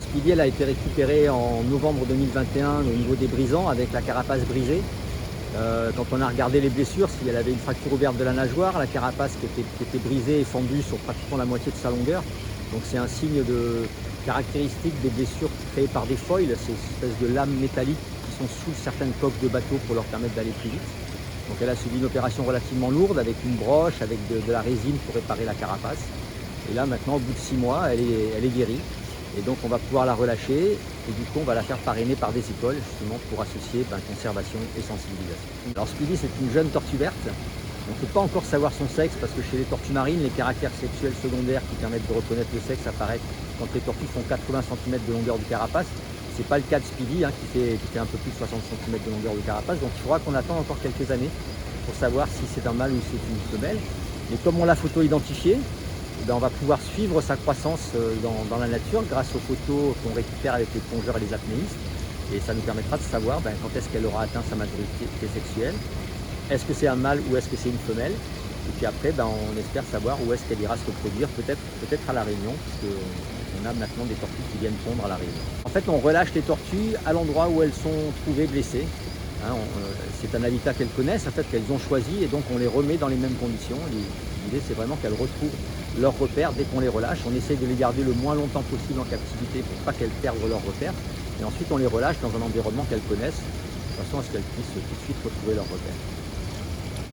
Speedy, elle a été récupérée en novembre 2021 au niveau des brisants avec la carapace brisée. Quand on a regardé les blessures, si elle avait une fracture ouverte de la nageoire, la carapace qui était brisée et fendue sur pratiquement la moitié de sa longueur. Donc c'est un signe caractéristique des blessures créées par des foils, ces espèces de lames métalliques qui sont sous certaines coques de bateaux pour leur permettre d'aller plus vite. Donc elle a subi une opération relativement lourde avec une broche, avec de la résine pour réparer la carapace. Et là maintenant, au bout de 6 mois, elle est guérie. Et donc on va pouvoir la relâcher et du coup on va la faire parrainer par des écoles justement pour associer conservation et sensibilisation. Alors Speedy, c'est une jeune tortue verte. On ne peut pas encore savoir son sexe parce que chez les tortues marines, les caractères sexuels secondaires qui permettent de reconnaître le sexe apparaissent quand les tortues font 80 cm de longueur de carapace. Ce n'est pas le cas de Speedy qui fait un peu plus de 60 cm de longueur de carapace. Donc il faudra qu'on attende encore quelques années pour savoir si c'est un mâle ou si c'est une femelle. Mais comme on l'a photo-identifiée, on va pouvoir suivre sa croissance dans la nature grâce aux photos qu'on récupère avec les plongeurs et les apnéistes. Et ça nous permettra de savoir quand est-ce qu'elle aura atteint sa maturité sexuelle. Est-ce que c'est un mâle ou est-ce que c'est une femelle? Et puis après, on espère savoir où est-ce qu'elle ira se reproduire, peut-être à La Réunion, puisqu'on a maintenant des tortues qui viennent pondre à La Réunion. En fait, on relâche les tortues à l'endroit où elles sont trouvées blessées. C'est un habitat qu'elles connaissent, en fait, qu'elles ont choisi, et donc on les remet dans les mêmes conditions. L'idée, c'est vraiment qu'elles retrouvent leurs repères dès qu'on les relâche. On essaye de les garder le moins longtemps possible en captivité pour pas qu'elles perdent leurs repères. Et ensuite, on les relâche dans un environnement qu'elles connaissent, de façon à ce qu'elles puissent tout de suite retrouver leurs repères.